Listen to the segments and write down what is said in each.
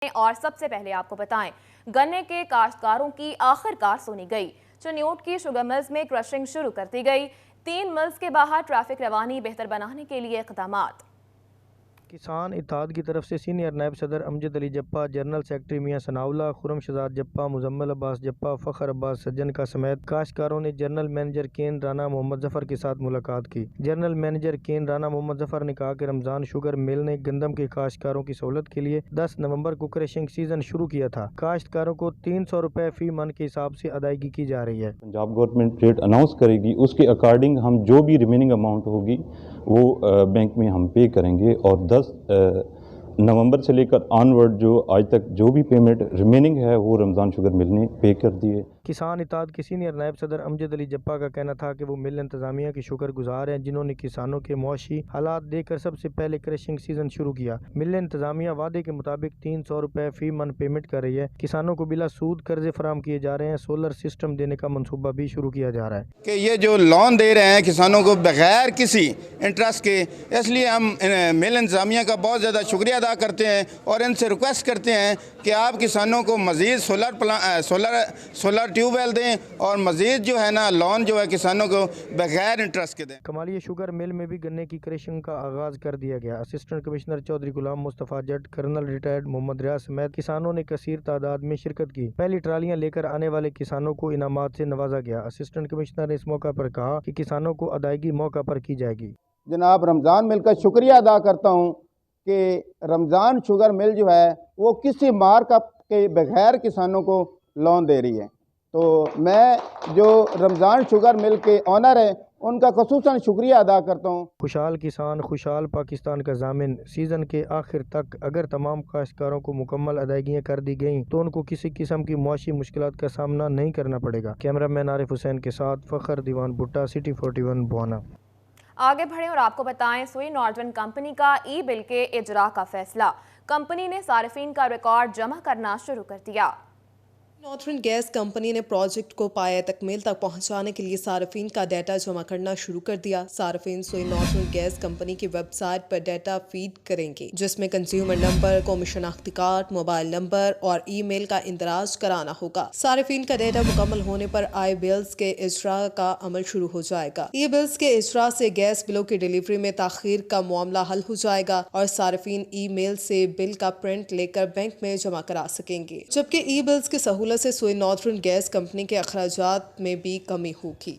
اور سب سے پہلے آپ کو بتائیں گنے کے کاشتکاروں کی آخرکار سنی گئی۔ چنیوٹ کی شوگر ملز میں کرشنگ شروع کر دی گئی۔ 3 ملز کے باہر ٹریفک روانی بہتر بنانے کے لیے اقدامات۔ کسان اتحاد کی طرف سے سینئر نائب صدر امجد علی جپا، جنرل سیکرٹری میاں ثناء اللہ، خرم شہزاد جپا، مزمل عباس جپا، فخر عباس سجن کا سمیت کاشتکاروں نے جنرل مینیجر کین رانا محمد ظفر کے ساتھ ملاقات کی۔ جنرل مینیجر کین رانا محمد ظفر نے کہا کہ رمضان شوگر مل نے گندم کے کاشتکاروں کی سہولت کے لیے 10 نومبر کو کریشنگ سیزن شروع کیا تھا۔ کاشتکاروں کو 300 روپے فی من کے حساب سے ادائیگی کی جا رہی ہے۔ پنجاب گورنمنٹ ریٹ اناؤنس کرے گی، اس کے اکارڈنگ ہم جو بھی ریمیننگ اماؤنٹ ہوگی وہ بینک میں ہم پے کریں گے، اور 10 نومبر سے لے کر آنورڈ جو آج تک جو بھی پیمنٹ ریمیننگ ہے وہ رمضان شوگر مل نے پے کر دی ہے۔ کسان اتحاد کے سینئر نائب صدر امجد علی جپا کا کہنا تھا کہ وہ مل انتظامیہ کے شکر گزار ہیں جنہوں نے کسانوں کے معاشی حالات دیکھ کر سب سے پہلے کریشنگ سیزن شروع کیا۔ مل انتظامیہ وعدے کے مطابق 300 روپے فی من پیمنٹ کر رہی ہے۔ کسانوں کو بلا سود قرضے فراہم کیے جا رہے ہیں۔ سولر سسٹم دینے کا منصوبہ بھی شروع کیا جا رہا ہے کہ یہ جو لون دے رہے ہیں کسانوں کو بغیر کسی انٹرسٹ کے، اس لیے ہم مل انتظامیہ کا بہت زیادہ شکریہ ادا کرتے ہیں اور ان سے ریکویسٹ کرتے ہیں کہ آپ کسانوں کو مزید سولر ٹیوب ویل دیں اور مزید جو ہے نا لون جو ہے کسانوں کو بغیر انٹرسٹ کے دیں۔ کمالیہ شوگر مل میں بھی گنے کی کریشنگ کا آغاز کر دیا گیا۔ اسسٹنٹ کمشنر چودھری غلام مصطفیٰ جٹ، کرنل ریٹائرڈ محمد ریاض سمیت کسانوں نے کثیر تعداد میں شرکت کی۔ پہلی ٹرالیاں لے کر آنے والے کسانوں کو انعامات سے نوازا گیا۔ اسسٹنٹ کمشنر نے اس موقع پر کہا کہ کسانوں کو ادائیگی موقع پر کی جائے گی۔ جناب رمضان مل کا شکریہ ادا کرتا ہوں کہ رمضان شوگر مل جو ہے وہ کسی مارک اپ کے بغیر کسانوں کو لون دے رہی ہے، تو میں جو رمضان شوگر مل کے آنر ہیں ان کا خصوصاً شکریہ ادا کرتا ہوں۔ خوشحال کسان خوشحال پاکستان کا ضامن۔ سیزن کے آخر تک اگر تمام کاشتکاروں کو مکمل ادائیگیاں کر دی گئیں تو ان کو کسی قسم کی معاشی مشکلات کا سامنا نہیں کرنا پڑے گا۔ کیمرہ مین عارف حسین کے ساتھ فخر دیوان بھٹا، سٹی 41 بوانا۔ آگے بڑھیں اور آپ کو بتائیں سوئی نارڈون کمپنی کا ای بل کے اجرا کا فیصلہ۔ کمپنی نے صارفین کا ریکارڈ جمع کرنا شروع کر دیا۔ نارتھرن گیس کمپنی نے پروجیکٹ کو پایہ تکمیل تک پہنچانے کے لیے صارفین کا ڈیٹا جمع کرنا شروع کر دیا۔ صارفین سوئی نارتھرن گیس کمپنی کی ویب سائٹ پر ڈیٹا فیڈ کریں گے، جس میں کنزیومر نمبر، قومی شناختی کارڈ، موبائل نمبر اور ای میل کا اندراج کرانا ہوگا۔ صارفین کا ڈیٹا مکمل ہونے پر آئی بلز کے اجرا کا عمل شروع ہو جائے گا۔ ای بلز کے اجرا سے گیس بلوں کی ڈیلیوری میں تاخیر کا معاملہ حل ہو جائے گا اور صارفین ای میل سے بل کا پرنٹ لے کر بینک میں جمع کرا سکیں گے، جبکہ ای بلز کی سہولت سے سوئی نارتھرن گیس کمپنی کے اخراجات میں بھی کمی ہوگی۔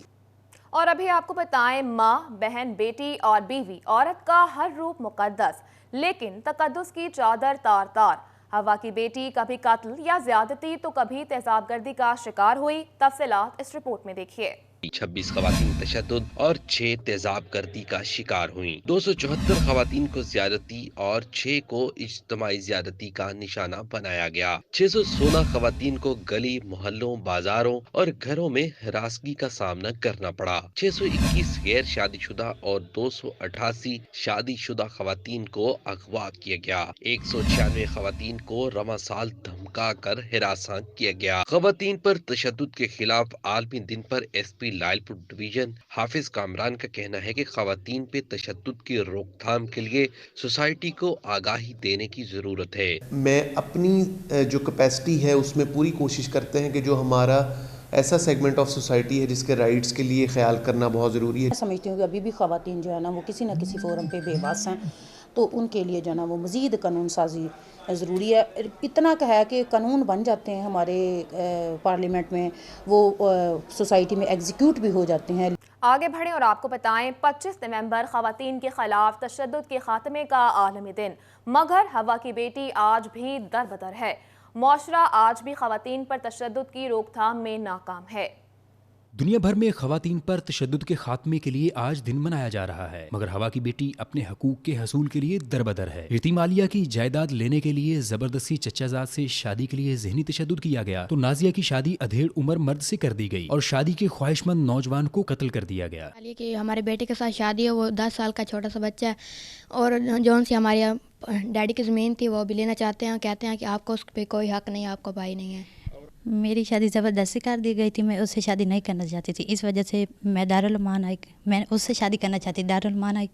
اور ابھی آپ کو بتائیں ماں، بہن، بیٹی اور بیوی، عورت کا ہر روپ مقدس، لیکن تقدس کی چادر تار تار۔ ہوا کی بیٹی کبھی قتل یا زیادتی تو کبھی تیزاب گردی کا شکار ہوئی۔ تفصیلات اس رپورٹ میں دیکھیے۔ 26 خواتین تشدد اور 6 تیزاب گردی کا شکار ہوئیں۔ 274 خواتین کو زیادتی اور 6 کو اجتماعی زیادتی کا نشانہ بنایا گیا۔ 616 خواتین کو گلی، محلوں، بازاروں اور گھروں میں ہراسگی کا سامنا کرنا پڑا۔ 621 غیر شادی شدہ اور 288 شادی شدہ خواتین کو اغوا کیا گیا۔ 196 خواتین کو رواں سال دھمکا کر ہراساں کیا گیا۔ خواتین پر تشدد کے خلاف عالمی دن پر ایس پی لائل پور ڈویژن حافظ کامران کا کہنا ہے کہ خواتین پہ تشدد کی روک تھام کے لیے سوسائٹی کو آگاہی دینے کی ضرورت ہے۔ میں اپنی جو کیپیسٹی ہے اس میں پوری کوشش کرتے ہیں کہ جو ہمارا ایسا سیگمنٹ آف سوسائٹی ہے جس کے رائٹس کے لیے خیال کرنا بہت ضروری ہے۔ میں سمجھتی ہوں کہ ابھی بھی خواتین جو ہے نا وہ کسی نہ کسی فورم پہ بے بس ہیں، تو ان کے لیے جو ہے نا وہ مزید قانون سازی ضروری ہے۔ اتنا کہ ہے کہ قانون بن جاتے ہیں ہمارے پارلیمنٹ میں، وہ سوسائٹی میں ایگزیکیوٹ بھی ہو جاتے ہیں۔ آگے بڑھیں اور آپ کو بتائیں 25 نومبر خواتین کے خلاف تشدد کے خاتمے کا عالمی دن، مگر ہوا کی بیٹی آج بھی در بدر ہے۔ معاشرہ آج بھی خواتین پر تشدد کی روک تھام میں ناکام ہے۔ دنیا بھر میں خواتین پر تشدد کے خاتمے کے لیے آج دن منایا جا رہا ہے، مگر ہوا کی بیٹی اپنے حقوق کے حصول کے لیے دربدر ہے۔ یتیم عالیہ کی جائیداد لینے کے لیے زبردستی چچا زاد سے شادی کے لیے ذہنی تشدد کیا گیا تو نازیہ کی شادی ادھیڑ عمر مرد سے کر دی گئی اور شادی کے خواہش مند نوجوان کو قتل کر دیا گیا۔ کہ ہمارے بیٹے کے ساتھ شادی ہے، وہ 10 سال کا چھوٹا سا بچہ ہے، اور جون سی ہمارے ڈیڈی کی زمین تھی وہ بھی لینا چاہتے ہیں، کہتے ہیں کہ آپ کو اس پہ کوئی حق نہیں، آپ کو بھائی نہیں ہے۔ میری شادی زبردستی کر دی گئی تھی، میں اس سے شادی نہیں کرنا چاہتی تھی، اس وجہ سے میں دارالمان آئی، میں اس سے شادی کرنا چاہتی دارالمان آئی،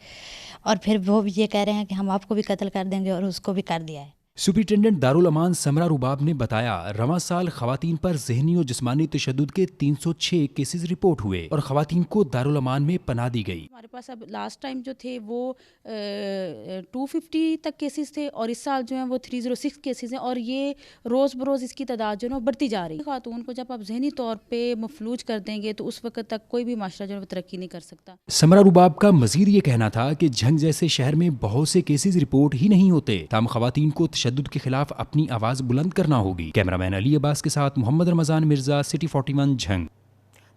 اور پھر وہ یہ کہہ رہے ہیں کہ ہم آپ کو بھی قتل کر دیں گے اور اس کو بھی کر دیا ہے۔ सुपरिटेंडेंट दारुल अमान समरा रुबाब ने बताया, रवां साल खवातीन पर ज़हनी और जिस्मानी तशद्दुद के 306 केसेस रिपोर्ट हुए और खवातीन को दारुल अमान में पनाह दी गई। हमारे पास अब लास्ट टाइम जो थे वो 250 तक केसेस थे और इस साल जो है वो 306 केसेस हैं और ये रोज़ बरोज़ इसकी तादाद जो है बढ़ती जा रही है। खातून को जब आप जहनी तौर पे मफलूज कर देंगे तो उस वक्त तक कोई भी माशरा जो है वो तरक्की नहीं कर सकता। समरा रुबाब का मजीद ये कहना था कि झंग जैसे शहर में बहुत से केसेस रिपोर्ट ही नहीं होते, ताम खवातीन को तशद्दुद के खिलाफ अपनी आवाज बुलंद करना होगी। कैमरामैन अली अब्बास के साथ मोहम्मद रमजान मिर्जा, सिटी 41 झंग।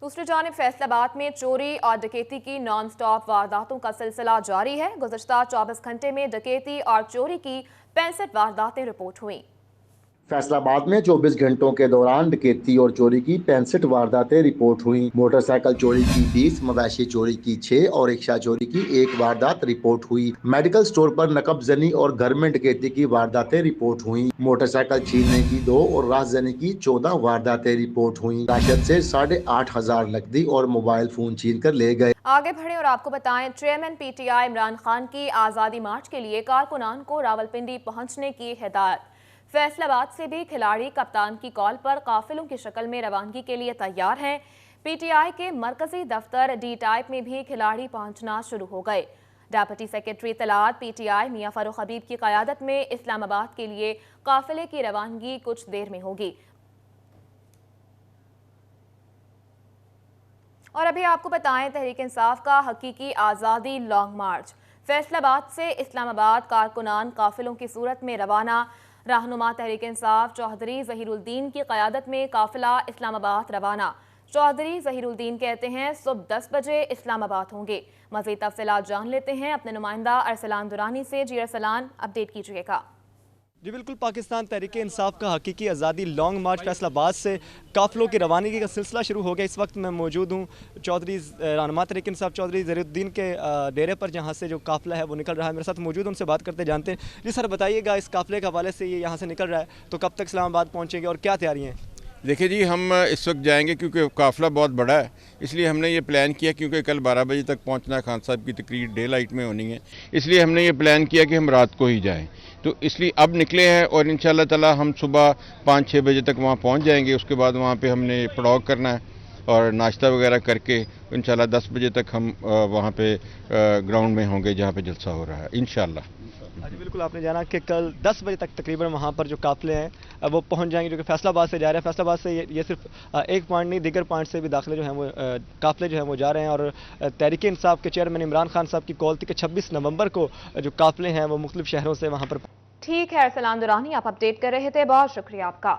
दूसरी जानिब फैसलाबाद में चोरी और डकैती की नॉन स्टॉप वारदातों का सिलसिला जारी है। गुज़श्ता 24 घंटे में डकैती और चोरी की 65 वारदातें रिपोर्ट हुई। फैसलाबाद में 24 घंटों के दौरान डकैती और चोरी की 65 वारदातें रिपोर्ट हुई। मोटरसाइकिल चोरी की 20, मवेशी चोरी की 6 और रिक्शा चोरी की 1 वारदात रिपोर्ट हुई। मेडिकल स्टोर पर नकबजनी और घर में डकैती की वारदातें रिपोर्ट हुई। मोटरसाइकिल छीनने की 2 और राहजनी की 14 वारदातें रिपोर्ट हुई। राशद से 8,500 नकदी और मोबाइल फोन छीन कर ले गए। आगे बढ़े और आपको बताएं, चेयरमैन PTI इमरान खान की आज़ादी मार्च के लिए कारकुनान को रावलपिंडी पहुंचने की हिदायत। फैसलाबाद से भी खिलाड़ी कप्तान की कॉल पर काफिलों की शक्ल में रवानगी के लिए तैयार हैं। PTI के मरकजी दफ्तर D टाइप में भी खिलाड़ी पहुंचना शुरू हो गए। डेप्यूटी सेक्रेटरी तलात PTI मियां फारूक हबीब की क़यादत में इस्लामाबाद के लिए काफिले की रवानगी कुछ देर में होगी। और अभी आपको बताएं, तहरीक इंसाफ का हकीकी आज़ादी लॉन्ग मार्च। फैसलाबाद से इस्लामाबाद कारकुनान काफिलों की सूरत में रवाना। रहनुमा तहरीक इंसाफ चौधरी ज़हीरुद्दीन की क़यादत में काफिला इस्लामाबाद रवाना। चौधरी ज़हीरुद्दीन कहते हैं सुबह 10 बजे इस्लामाबाद होंगे। मज़ीद तफसीलात जान लेते हैं अपने नुमाइंदा अरसलान दुरानी से। जी अरसलान, अपडेट कीजिएगा। जी बिल्कुल, पाकिस्तान तहरीक इंसाफ का हकीकी आज़ादी लॉन्ग मार्च फैसलाबाद से काफिलों की रवानगी का सिलसिला शुरू हो गया। इस वक्त मैं मौजूद हूँ चौधरी रहनुमा तहरीक इंसाफ चौधरी ज़हीरुद्दीन के डेरे पर, जहाँ से जो काफिला है वो निकल रहा है। मेरे साथ मौजूद, उनसे बात करते जानते हैं। जी सर, बताइएगा इस काफिले के हवाले से, ये यहाँ से निकल रहा है तो कब तक इस्लामाबाद पहुँचेंगे और क्या तैयारियाँ हैं? देखिए जी, हम इस वक्त जाएंगे क्योंकि काफ़िला बहुत बड़ा है, इसलिए हमने ये प्लान किया, क्योंकि कल 12 बजे तक पहुंचना है, खान साहब की तकरीर डे लाइट में होनी है, इसलिए हमने ये प्लान किया कि हम रात को ही जाएं। तो इसलिए अब निकले हैं और इंशाल्लाह ताला हम सुबह 5-6 बजे तक वहाँ पहुँच जाएंगे। उसके बाद वहाँ पे हमने पड़ाव करना है और नाश्ता वगैरह करके इंशाल्लाह 10 बजे तक हम वहाँ पे ग्राउंड में होंगे जहाँ पे जलसा हो रहा है इंशाल्लाह। जी बिल्कुल, आपने जाना कि कल 10 बजे तक तकरीबन वहाँ पर जो काफिले हैं वो पहुँच जाएंगे, जो कि फैसलाबाद से जा रहे हैं। फैसलाबाद से ये सिर्फ एक पॉइंट नहीं, दीगर पॉइंट से भी दाखिले जो हैं वो काफिले जो हैं वो जा रहे हैं। और तहरीक इंसाफ के चेयरमैन इमरान खान साहब की कॉल थी कि 26 नवंबर को जो काफिले हैं वो मुख्तलिफ शहरों से वहाँ पर। ठीक है अरसलान दुरानी, आप अपडेट कर रहे थे, बहुत शुक्रिया आपका।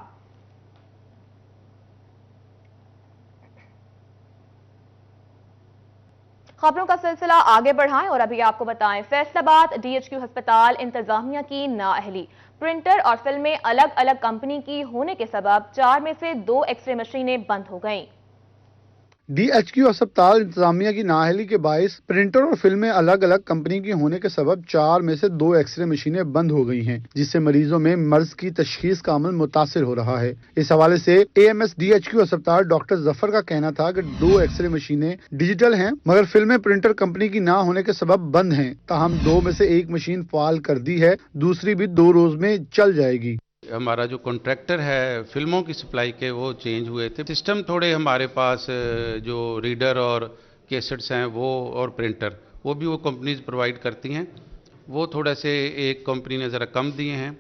खबरों का सिलसिला आगे बढ़ाएं और अभी आपको बताएं, फैसलाबाद DHQ अस्पताल इंतजामिया की नाअहली। प्रिंटर और फिल्में अलग अलग कंपनी की होने के सबब 4 में से 2 एक्सरे मशीनें बंद हो गईं। DHQ अस्पताल इंतजामिया की नाअहली के बायस प्रिंटर और फिल्में अलग अलग कंपनी की होने के सबब 4 में से 2 एक्सरे मशीनें बंद हो गई हैं, जिससे मरीजों में मर्ज की तशखीस का अमल मुतासिर हो रहा है। इस हवाले से AMS DHQ अस्पताल डॉक्टर जफर का कहना था कि 2 एक्सरे मशीनें डिजिटल हैं, मगर फिल्में प्रिंटर कंपनी की ना होने के सबब बंद हैं। ताहम 2 में से 1 मशीन फाल कर दी है, दूसरी भी 2 रोज में चल जाएगी। हमारा जो कॉन्ट्रैक्टर है फिल्मों की सप्लाई के, वो चेंज हुए थे। सिस्टम थोड़े हमारे पास जो रीडर और कैसेट्स हैं वो और प्रिंटर वो भी वो कंपनीज प्रोवाइड करती हैं, वो थोड़ा से एक कंपनी ने ज़रा कम दिए हैं।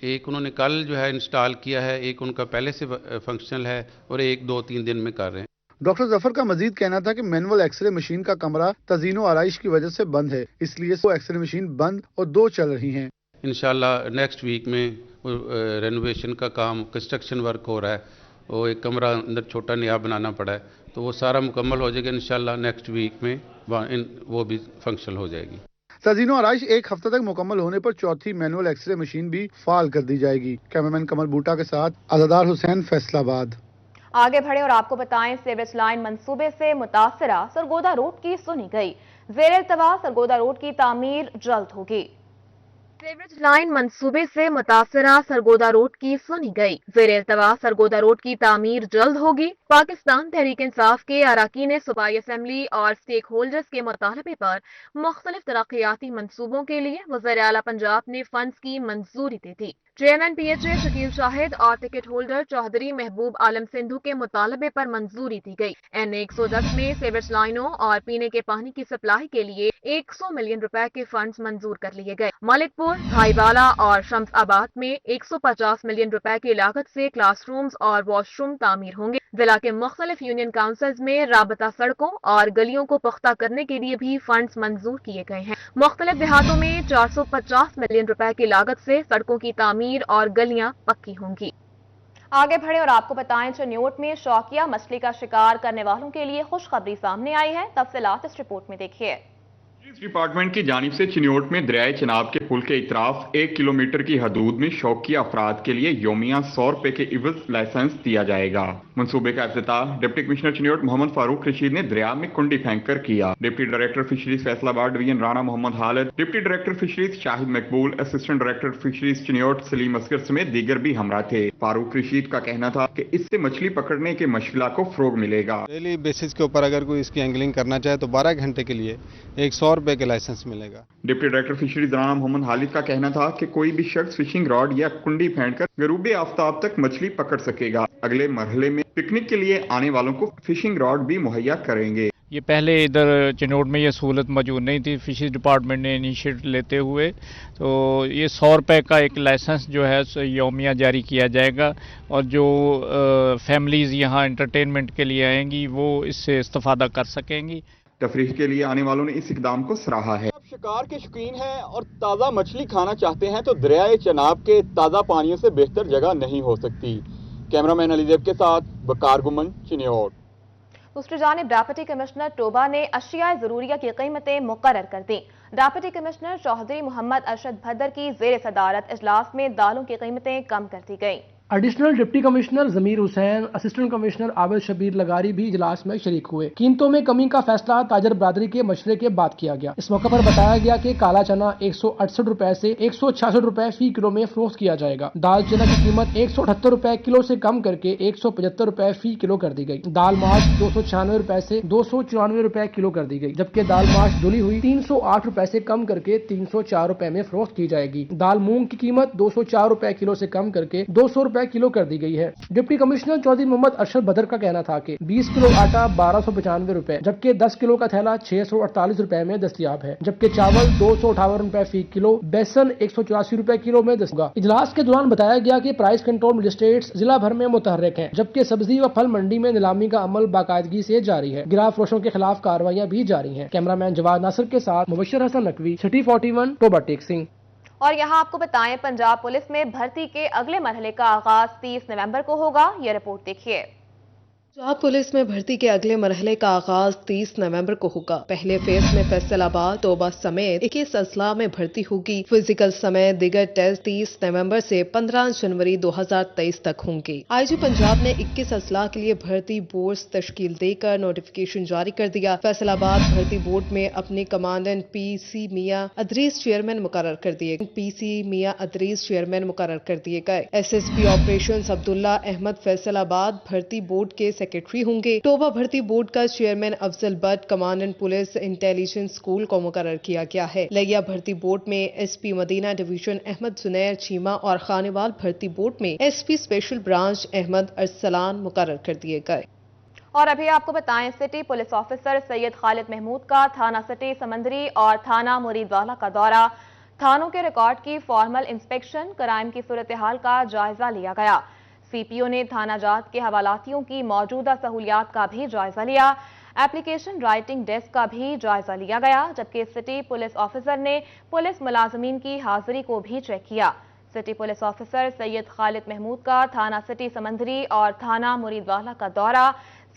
एक उन्होंने कल जो है इंस्टॉल किया है, एक उनका पहले से फंक्शनल है और एक 2-3 दिन में कर रहे हैं। डॉक्टर जफर का मजीद कहना था कि मैनुअल एक्सरे मशीन का कमरा तज़ीनो आराइश की वजह से बंद है, इसलिए 2 एक्सरे मशीन बंद और 2 चल रही हैं। इंशाल्लाह नेक्स्ट वीक में रेनोवेशन का काम, कंस्ट्रक्शन वर्क हो रहा है, वो एक कमरा अंदर छोटा नया बनाना पड़ा है, तो वो सारा मुकम्मल हो जाएगा इंशाल्लाह नेक्स्ट वीक में वो भी फंक्शनल हो जाएगी। तज़ीनो आराइश 1 हफ्ते तक मुकम्मल होने पर 4थी मैनुअल एक्सरे मशीन भी फाल कर दी जाएगी। कैमरामैन कमल बूटा के साथ अज़ादार हुसैन, फैसलाबाद। आगे बढ़े और आपको बताएं, सीवरेज लाइन मंसूबे से मुतासरा सरगोदा रोड की सुनी गई। ज़ेर इल्तवा सरगोदा रोड की तामीर जल्द होगी। सीवरेज लाइन मंसूबे से मुतासरा सरगोदा रोड की सुनी गई। ज़ेर इल्तवा सरगोदा रोड की तामीर जल्द होगी। पाकिस्तान तहरीक इंसाफ के अराकीन सूबाई असम्बली और स्टेक होल्डर्स के मुतालबे पर मुख्तलिफ तरक्याती मंसूबों के लिए वज़ीर आला पंजाब ने फंड्स की मंजूरी दी थी। चेयरमैन PHA शकील शाहिद और टिकट होल्डर चौधरी महबूब आलम सिंधु के मुतालबे पर मंजूरी दी गई। NA 110 में सीवरेज लाइनों और पीने के पानी की सप्लाई के लिए 100 मिलियन रुपए के फंड्स मंजूर कर लिए गए। मलिकपुर, भाईवाला और शम्स-आबाद में 150 मिलियन रुपए की लागत से क्लासरूम्स और वॉशरूम तामीर होंगे। जिला के मुख्तलिफ यूनियन काउंसिल्स में राबता सड़कों और गलियों को पुख्ता करने के लिए भी फंड्स मंजूर किए गए हैं। मुख्तलिफ देहातों में 450 मिलियन रुपए की लागत से सड़कों की तामीर और गलियां पक्की होंगी। आगे बढ़े और आपको बताएं, चिन्योट में शौकिया मछली का शिकार करने वालों के लिए खुशखबरी सामने आई है। तफसीलात इस रिपोर्ट में देखिए। डिपार्टमेंट की जानिब से चिन्योट में दरियाए चिनाब के पुल के इतराफ 1 किलोमीटर की हदूद में शौकिया अफराद के लिए योमिया 100 रुपए के इवज लाइसेंस दिया जाएगा। मंसूबे का इफ्तिताह डिप्टी कमिश्नर चिन्योट मोहम्मद फारूक रशीद ने दरिया में कुंडी फेंक कर किया। Deputy director fisheries Faisalabad division Rana Mohammad Khalid, deputy director fisheries Shahid Maqbool, assistant director fisheries Chiniot Saleem Asghar समेत दीगर भी हमरा थे। फारूक रशीद का कहना था कि इससे मछली पकड़ने के मशगला को फरोग मिलेगा। डेली बेसिस के ऊपर अगर कोई इसकी एंगलिंग करना चाहे तो 12 घंटे के लिए 100 रुपए के लाइसेंस मिलेगा। Deputy director fisheries Rana Mohammad Khalid का कहना था कि कोई भी शख्स फिशिंग रॉड या कुंडी फेंककर गरूबे आफ्ताब तक मछली पकड़ सकेगा। अगले मरहले में पिकनिक के लिए आने वालों को फिशिंग रॉड भी मुहैया करेंगे। ये पहले इधर चिन्योट में ये सहूलत मौजूद नहीं थी। फिशरीज डिपार्टमेंट ने इनिशिएटिव लेते हुए तो ये 100 रुपये का एक लाइसेंस जो है यौमिया जारी किया जाएगा और जो फैमिलीज़ यहाँ एंटरटेनमेंट के लिए आएंगी वो इससे इस्तेफादा कर सकेंगी। तफरीह के लिए आने वालों ने इस इकदाम को सराहा है। शिकार के शौकीन हैं और ताज़ा मछली खाना चाहते हैं तो दरियाए चिनाब के ताज़ा पानियों से बेहतर जगह नहीं हो सकती। कैमरामैन अलीजेब के साथ बकार गुमन, चिन्योट। दूसरी जानिब डिप्टी कमिश्नर टोबा ने अशिया ज़रूरिया की कीमतें मुकर्रर कर दी। डिप्टी कमिश्नर चौधरी मोहम्मद अरशद भद्दर की ज़ेर सदारत इजलास में दालों की कीमतें कम कर दी गई। एडिशनल डिप्टी कमिश्नर जमीर हुसैन, असिस्टेंट कमिश्नर आबिद शबीर लगारी भी इजलास में शरीक हुए। कीमतों में कमी का फैसला ताजर बरादरी के मशवरे के बाद किया गया। इस मौके पर बताया गया कि काला चना 168 रुपए से 166 रुपए फी किलो में फरोख्त किया जाएगा। दाल चना की कीमत 178 रुपए किलो से कम करके 175 रुपए फी किलो कर दी गई। दाल माश 296 रुपए से 294 रुपए किलो कर दी गई, जबकि दाल माश धुली हुई 308 रुपए से कम करके 304 रुपए में फरोख्त की जाएगी। दाल मूंग की कीमत 204 रुपए किलो से कम करके 200 रुपए किलो कर दी गई है। डिप्टी कमिश्नर चौधरी मोहम्मद अरशद भद्दर का कहना था कि 20 किलो आटा 1295 रुपए, जबकि 10 किलो का थैला 648 रुपए में दस्तयाब है, जबकि चावल 258 रुपए फी किलो, बेसन 184 रुपए किलो में दस्तयाब। इजलास के दौरान बताया गया कि प्राइस कंट्रोल मजिस्ट्रेट्स जिला भर में मुतहर्रिक हैं, जबकि सब्जी व फल मंडी में नीलामी का अमल बाकायदगी से जारी है। गिराव फरोशों के खिलाफ कार्रवाइयां भी जारी हैं। कैमरामैन जवाद नासिर के साथ मुबशर हसन नकवी, सिटी 41, टोबा टेक सिंह। और यहाँ आपको बताएं, पंजाब पुलिस में भर्ती के अगले मरहले का आगाज 30 नवंबर को होगा। यह रिपोर्ट देखिए। पंजाब पुलिस में भर्ती के अगले मरहले का आगाज 30 नवंबर को होगा। पहले फेज में फैसलाबाद, तोबा समेत 21 अजला में भर्ती होगी। फिजिकल समेत दीगर टेस्ट 30 नवंबर से 15 जनवरी 2023 तक होंगे। आईजी पंजाब ने 21 अजला के लिए भर्ती बोर्ड तश्कील देकर नोटिफिकेशन जारी कर दिया। फैसलाबाद भर्ती बोर्ड में अपने कमांडेंट PC मियां अदरीस चेयरमैन मुकर्रर कर दिए। PC मियां अदरीस चेयरमैन मुकर्रर कर दिए गए। SSP ऑपरेशंस अब्दुल्ला अहमद फैसलाबाद भर्ती बोर्ड के सेक्रेटरी होंगे। टोबा भर्ती बोर्ड का chairman Afzal but commandant police intelligence school को मुकर्रर किया गया है। लिया भर्ती बोर्ड में SP मदीना डिवीजन अहमद जुनैर चीमा और खानेवाल भर्ती बोर्ड में SP special branch Ahmad Arsalan मुकर्रर कर दिए गए। और अभी आपको बताएं, city police officer Syed Khalid Mahmood का थाना सिटी समंदरी और थाना मुरीदवाला का दौरा, थानों के रिकॉर्ड की फॉर्मल इंस्पेक्शन, क्राइम की सूरत हाल का जायजा लिया गया। CPO ने थाना जात के हवालातियों की मौजूदा सहूलियात का भी जायजा लिया। एप्लीकेशन राइटिंग डेस्क का भी जायजा लिया गया, जबकि सिटी पुलिस ऑफिसर ने पुलिस मुलाजमीन की हाजिरी को भी चेक किया। City police officer Syed Khalid Mahmood का थाना सिटी समंदरी और थाना मुरीदवाला का दौरा,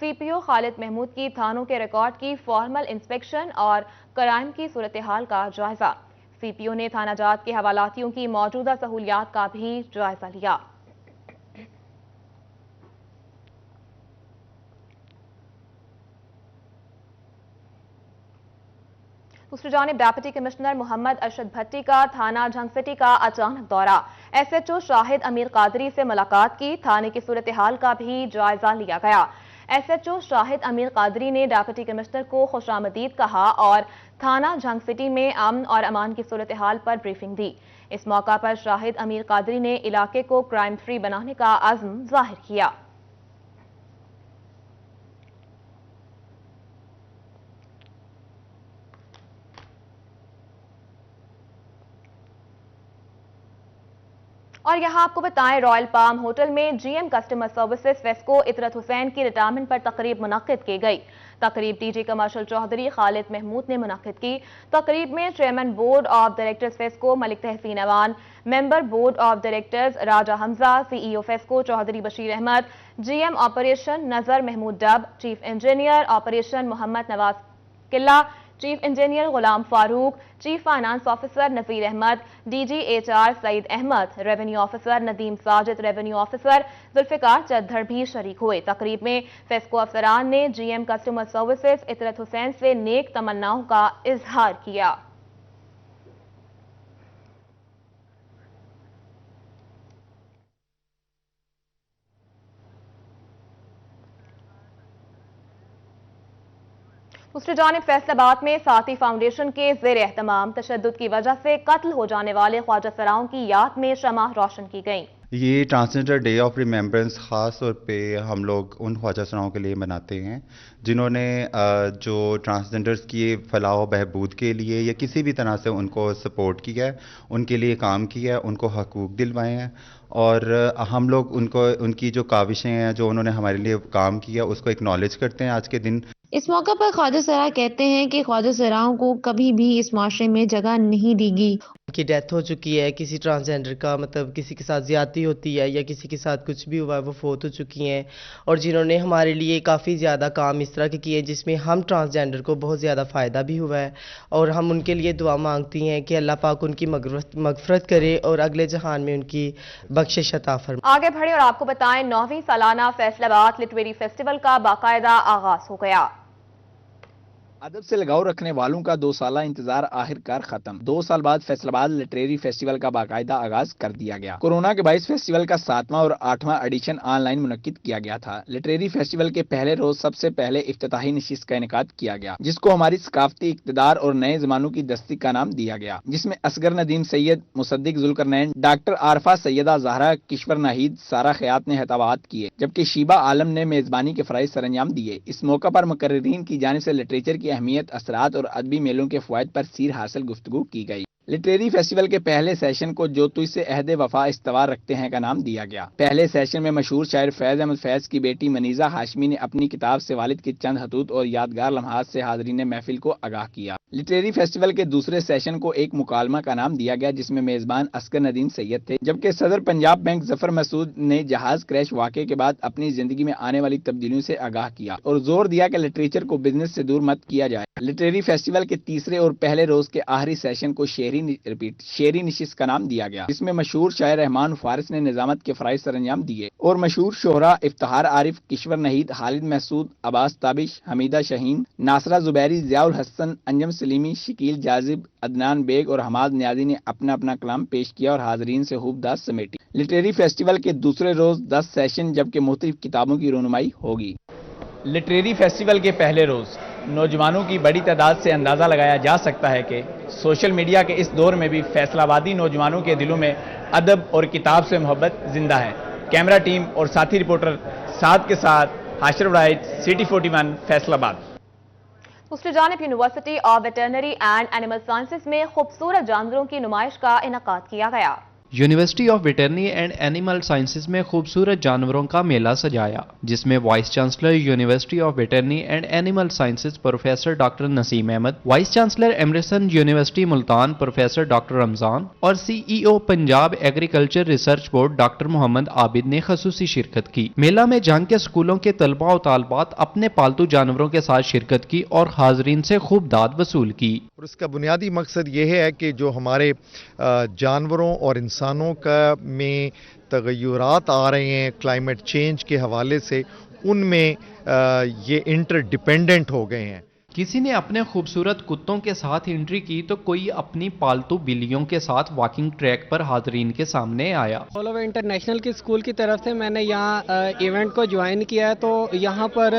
CPO खालिद महमूद की थानों के रिकॉर्ड की फॉर्मल इंस्पेक्शन और क्राइम की सूरत हाल का जायजा। CPO ने थाना जात के हवालातियों की मौजूदा सहूलियात का भी जायजा लिया। दूसरी जानिब डिप्टी कमिश्नर मोहम्मद अरशद भट्टी का थाना झंग सिटी का अचानक दौरा, SHO शाहिद अमीर कादरी से मुलाकात की, थाने की सूरत हाल का भी जायजा लिया गया। SHO शाहिद अमीर कादरी ने डिप्टी कमिश्नर को खुशामदीद कहा और थाना झंग सिटी में अमन और अमान की सूरत हाल पर ब्रीफिंग दी। इस मौका पर शाहिद अमीर कादरी ने इलाके को क्राइम फ्री बनाने का अज़्म जाहिर किया। और यहाँ आपको बताएं, रॉयल पाम होटल में GM customer services FESCO Itrat Hussain की रिटायरमेंट पर तकरीब मुनक्किद की गई। तकरीब डीजी कमर्शियल चौधरी खालिद महमूद ने मुनक्किद की। तकरीब में chairman board of directors FESCO Malik Tehseen Awan, member board of directors Raja Hamza, CEO FESCO Chaudhry Bashir Ahmed, GM operation Nazar Mehmood डब, chief engineer operation Mohammad Nawaz किला, chief engineer Ghulam Farooq, chief finance officer Nazir Ahmad, DG HR Saeed Ahmad, revenue officer Nadeem Sajid, revenue officer Zulfiqar Chaddar भी शरीक हुए। तकरीब में फेस्को अफसरान ने GM customer services Itrat Hussain से नेक तमन्नाओं का इजहार किया। दूसरी जानिब फैसलाबाद में साथी फाउंडेशन के ज़ेर एहतमाम तशद्दुद की वजह से कत्ल हो जाने वाले ख्वाजा सराओं की याद में शमा रोशन की गई। ये ट्रांसजेंडर डे ऑफ रिमेम्बरेंस ख़ास तौर पे हम लोग उन ख्वाजा सराओं के लिए मनाते हैं जिन्होंने जो ट्रांसजेंडर्स की फलाह बहबूद के लिए या किसी भी तरह से उनको सपोर्ट किया है, उनके लिए काम किया है, उनको हकूक़ दिलवाए हैं और हम लोग उनकी जो काविशें हैं, जो उन्होंने हमारे लिए काम किया, उसको एक्नॉलेज करते हैं आज के दिन। इस मौका पर ख्वाजा सरा कहते हैं कि ख्वाजा सराओं को कभी भी इस माशरे में जगह नहीं दी गई। की डेथ हो चुकी है, किसी ट्रांसजेंडर का मतलब किसी के साथ ज्यादती होती है या किसी के साथ कुछ भी हुआ है, वो फोत हो चुकी हैं और जिन्होंने हमारे लिए काफ़ी ज़्यादा काम इस तरह के किए जिसमें हम ट्रांसजेंडर को बहुत ज़्यादा फ़ायदा भी हुआ है और हम उनके लिए दुआ मांगती हैं कि अल्लाह पाक उनकी मगफरत करे और अगले जहान में उनकी बख्शिश अता फरमाए। आगे बढ़े और आपको बताएं, 9वीं सालाना फैसलाबाद लिटरेरी फेस्टिवल का बाकायदा आगाज हो गया। अदब से लगाव रखने वालों का 2 साला इंतजार आखिरकार खत्म। 2 साल बाद फैसलाबाद लिटरेरी फेस्टिवल का बाकायदा आगाज कर दिया गया। कोरोना के बाइस फेस्टिवल का 7वां और 8वां एडिशन ऑनलाइन मुनक्किद किया गया था। लिटरेरी फेस्टिवल के पहले रोज सबसे पहले इफ्तिताही नशिस्त का इनेकाद किया गया, जिसको हमारी सकाफती इक़्तिदार और नए जमानों की दस्ती का नाम दिया गया, जिसमें असगर नदीम सैयद, मुसद्दिक जुल्करनैन, डॉक्टर आरफा सैयदा ज़हरा, किश्वर नाहिद, सारा खयात ने खिताबात किए, जबकि शीबा आलम ने मेजबानी के फराइज सरंजाम दिए। इस मौका पर मुकर्रिरीन की जानिब से लिटरेचर की अहमियत, असरात और अदबी मेलों के फवायद पर सीर हासिल गुफ्तगू की गई। लिटरेरी फेस्टिवल के पहले सेशन को जो तुझ से अहद वफा इस्तवार रखते हैं का नाम दिया गया। पहले सेशन में मशहूर शायर फैज अहमद फैज की बेटी मनीजा हाशमी ने अपनी किताब से वालिद के चंद हतूत और यादगार लम्हात से हाज़रीन महफिल को आगाह किया। लिटरेरी फेस्टिवल के दूसरे सेशन को एक मुकालमा का नाम दिया गया, जिसमें मेजबान असगर नदीम सैयद थे, जबकि सदर पंजाब बैंक जफर मसूद ने जहाज क्रैश वाक़े के बाद अपनी जिंदगी में आने वाली तब्दीलियों से आगाह किया और जोर दिया कि लिटरेचर को बिजनेस से दूर मत किया जाए। लिटरेरी फेस्टिवल के तीसरे और पहले रोज के आखिरी सेशन को शेरी नशिस्त का नाम दिया गया, जिसमें मशहूर शायर रहमान फारिस ने निजामत के फराइज सरंजाम दिए और मशहूर शोहरा इफ्तिखार आरिफ, किश्वर नहीद, खालिद महसूद, अब्बास ताबिश, हमीदा शहीन, नासरा जुबैरी, जियाउल हसन, अंजम सलीमी, शकील जाजिब, अदनान बेग और हमाद न्याजी ने अपना अपना कलाम पेश किया और हाजरीन से खूबदाद समेटी। लिटरेरी फेस्टिवल के दूसरे रोज 10 सेशन जबकि मुख्तलिफ किताबों की रोनुमाई होगी। लिटरेरी फेस्टिवल के पहले रोज नौजवानों की बड़ी तादाद से अंदाज़ा लगाया जा सकता है कि सोशल मीडिया के इस दौर में भी फैसलाबादी नौजवानों के दिलों में अदब और किताब से मोहब्बत जिंदा है। कैमरा टीम और साथी रिपोर्टर साथ के साथ हाशिर वराइद, सिटी 41 फैसलाबाद। दूसरी जानिब university of veterinary and animal sciences में खूबसूरत जानवरों की नुमाइश का इनेकाद किया गया। University of veterinary and animal sciences में खूबसूरत जानवरों का मेला सजाया, जिसमें vice chancellor university of veterinary and animal sciences professor doctor Naseem Ahmed, vice chancellor Emerson university Multan professor doctor Ramzan और CEO Punjab agriculture research board doctor Mohammad Abid ने खसूसी शिरकत की। मेला में जंग के स्कूलों के तलबा और तालबात अपने पालतू जानवरों के साथ शिरकत की और हाजरीन से खूब दाद वसूल की। और इसका बुनियादी मकसद ये है कि जो हमारे जानवरों और इंसानों का में तगय्युरात आ रहे हैं क्लाइमेट चेंज के हवाले से, उनमें ये इंटरडिपेंडेंट हो गए हैं। किसी ने अपने खूबसूरत कुत्तों के साथ एंट्री की तो कोई अपनी पालतू बिल्लियों के साथ वॉकिंग ट्रैक पर हाज़रीन के सामने आया। फॉलोवे इंटरनेशनल की स्कूल की तरफ से मैंने यहाँ इवेंट को ज्वाइन किया है, तो यहाँ पर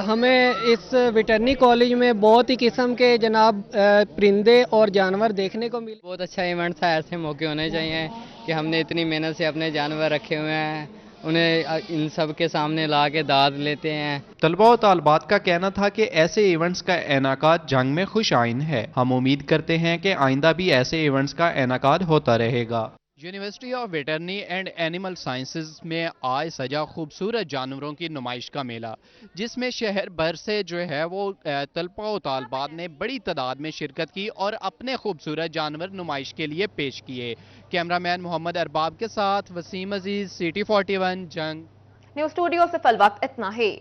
हमें इस वेटरनरी कॉलेज में बहुत ही किस्म के जनाब परिंदे और जानवर देखने को मिले। बहुत अच्छा इवेंट था, ऐसे मौके होने चाहिए कि हमने इतनी मेहनत से अपने जानवर रखे हुए हैं, उन्हें इन सब के सामने ला के दाद लेते हैं। तलबा और तालबात का कहना था कि ऐसे इवेंट्स का इनेकाद जंग में खुश आइन है। हम उम्मीद करते हैं कि आइंदा भी ऐसे इवेंट्स का इनेकाद होता रहेगा। University of veterinary and animal sciences में आज सजा खूबसूरत जानवरों की नुमाइश का मेला, जिसमें शहर भर से जो है वो तलबा और तालबात ने बड़ी तादाद में शिरकत की और अपने खूबसूरत जानवर नुमाइश के लिए पेश किए। कैमरामैन मोहम्मद अरबाब के साथ वसीम अजीज, सिटी 41 जंग। न्यूज़ स्टूडियो से फल वक्त इतना ही।